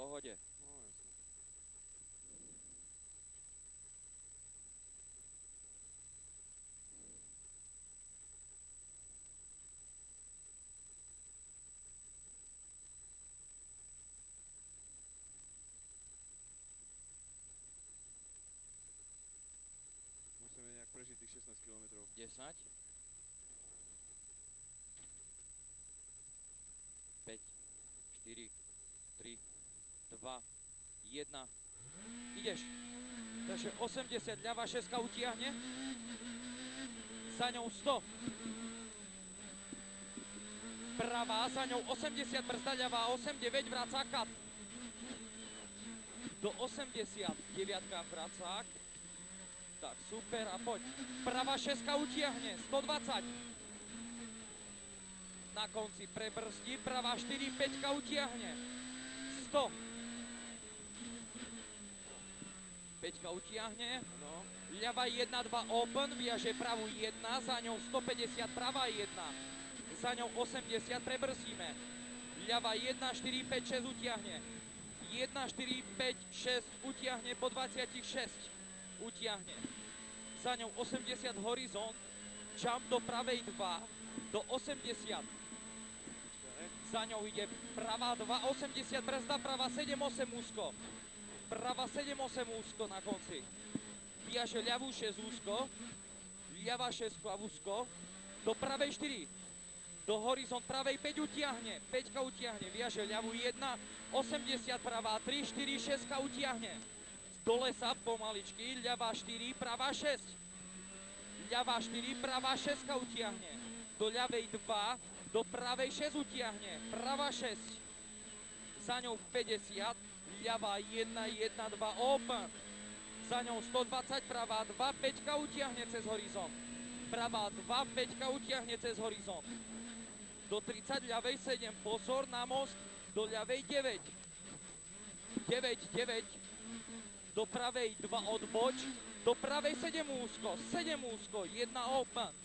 pohode. No, jasne. Musíme nejak prežiť tých 16 kilometrov. 10. 5, 4, 3, 2, 1. Ideš. Takže 80, ľavá šeska utiahne. Za ňou 100. Pravá, za ňou 80, brzda ľavá, 8, 9, vracák, kat. Do 80, deviatka, vracák. Tak, super, a poď. Pravá šeska utiahne, 120. Na konci prebrzdí, pravá 4, 5 utiahne. 100. 5 utiahne. No. Ľava 1, 2 open, viaže pravú 1, za ňou 150, pravá 1. Za ňou 80, prebrzdíme. Ľava 1, 4, 5, 6 utiahne. 1, 4, 5, 6 utiahne po 26. Utiahne. Za ňou 80 horizont. Jump do pravej 2, do 80. Za ňou ide pravá 2, 80, brzda, pravá 7, 8 úzko. Pravá 7, 8 úzko na konci. Viaže ľavú 6 úzko. Ľavá 6 úzko. Do pravej 4. Do horizont pravej 5 utiahne. 5 utiahne. Viaže ľavú 1. 80 pravá 3, 4, 6 utiahne. Do lesa pomaličky. Ľavá 4, pravá 6. Ľavá 4, pravá 6 utiahne. Do ľavej 2. Do pravej 6 utiahne. Pravá 6. Za ňou 50. Ľavá 1, 1, 2 open. Za ňou 120, pravá 2, 5 utiahne cez horizont. Pravá 2, 5 utiahne cez horizont. Do 30, ľavej 7, pozor na most. Do ľavej 9. 9, 9. Do pravej 2 odboč. Do pravej 7 úzko, 7 úzko, 1 open.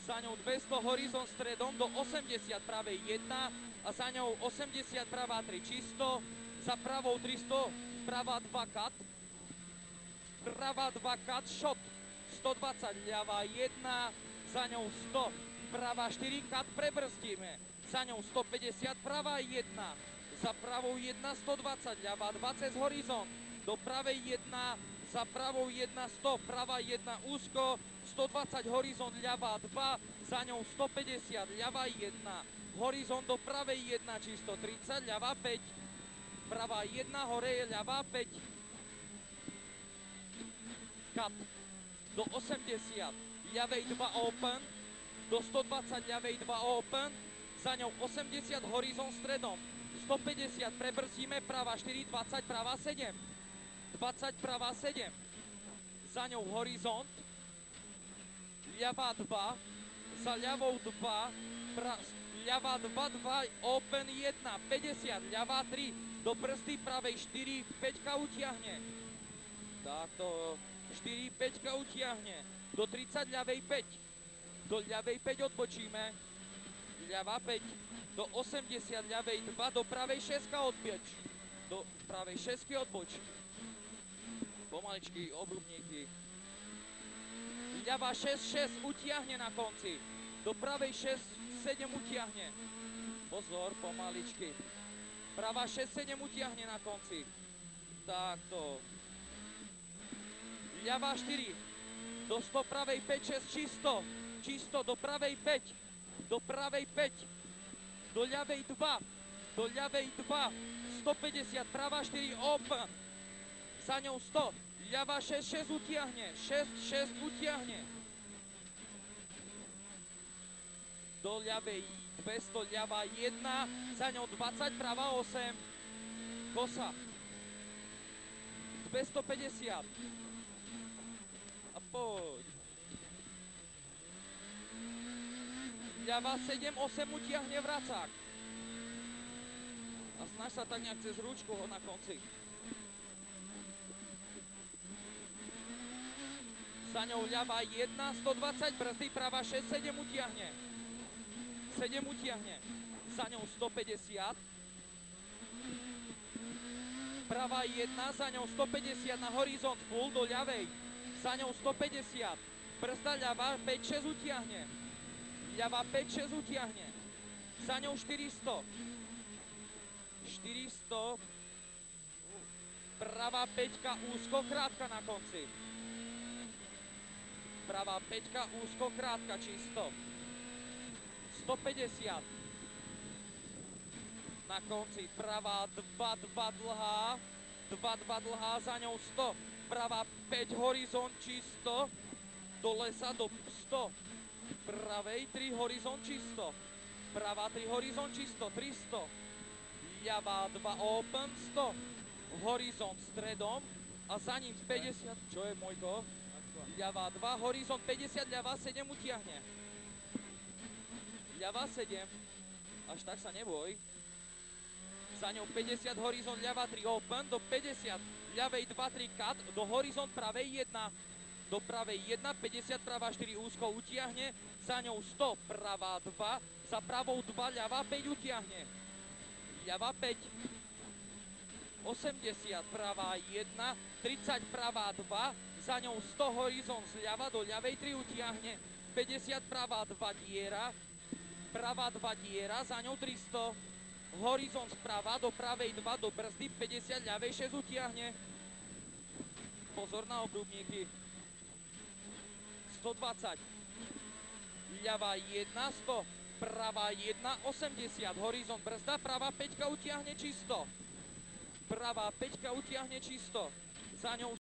Za ňou 200 horizont stredom do 80 pravej 1 a za ňou 80 pravá 3 čisto. Za pravou 300, pravá 2 kat. Pravá 2 kat, shot. 120, ľavá 1, za ňou 100. Pravá 4 kat, prebrzdíme. Za ňou 150, pravá 1. Za pravou 1, 120, ľavá 2 cez horizont. Do pravej 1, za pravou 1, 100, pravá 1 úzko. 120 horizont, ľavá 2, za ňou 150, ľavá 1. Horizont do pravej 1, čisto 30, ľavá 5. Pravá 1, hore je ľavá 5. Kat. Do 80, ľavej 2 open. Do 120, ľavej 2 open. Za ňou 80, horizont stredom. 150, prebrzdíme, pravá 4, 20, pravá 7. 20, pravá 7. Za ňou horizont. Ľavá 2. Za ľavou 2. Ľavá 2, 2, open 1. 50, ľavá 3. Do brzdy pravej 4, 5 utiahne. Takto. 4, 5 utiahne. Do 30, ľavej 5. Do ľavej 5 odbočíme. Ľavá 5. Do 80, ľavej 2. Do pravej 6 odboč. Do pravej 6 odboč. Pomaličky, obrubníky. Ľavá 6, 6 utiahne na konci. Do pravej 6, 7 utiahne. Pozor, pomaličky. Pravá 6, 7 utiahne na konci. Takto. Ľavá 4. Do 100 pravej 5, 6 čisto. Čisto do pravej 5. Do pravej 5. Do ľavej 2. Do ľavej 2. 150, pravá 4 open. Za ňou 100. Ľavá 6, 6 utiahne. 6, 6 utiahne. Do ľavej 200, ľavá 1. Za ňou 20, pravá 8. Kosa. 250. A poď. Ľavá 7, 8 utiahne vracák. A snaž sa tak nejak cez ručku ho na konci. Za ňou ľavá 1, 120, brzdy, pravá 6, 7 utiahne. 7 utiahne. Za ňou 150. Pravá 1, za ňou 150 na horizont full do ľavej. Za ňou 150. Brzda ľava, 5-6 utiahne. Ľava 5-6 utiahne. Za ňou 400. 400. Pravá 5 úzko, krátka na konci. Pravá 5 úzko, krátka, čisto. 150. Na konci pravá 2-2 dlhá. 2-2 dlhá, za ňou 100. Pravá 5 horizont čisto. Do lesa do 100. Pravej 3 horizont čisto. Pravá 3 horizont čisto, 300. Ľavá 2 open, 100. Horizont stredom a za ním 50. Čo je, Mojko? Ľavá 2, horizont 50, ľavá 7 utiahne. Ľavá 7. Až tak sa neboj. Za ňou 50, horizont ľavá 3 open, do 50, ľavej 2-3 cut, do horizont pravej 1. Do pravej 1, 50, pravá 4 úzko utiahne, za ňou 100, pravá 2, za pravou 2, ľavá 5 utiahne. Ľavá 5. 80, pravá 1, 30, pravá 2, za ňou 100, horizont zľava, do ľavej 3 utiahne, 50, pravá 2 diera, pravá 2 diera, za ňou 300, horizont sprava, do pravej 2, do brzdy, 50, ľavej 6 utiahne. Pozor na obrubníky. 120, ľavá 1, 100, pravá 1, 80, horizont brzda, pravá 5 utiahne čisto. Pravá 5 utiahne čisto. Za ňou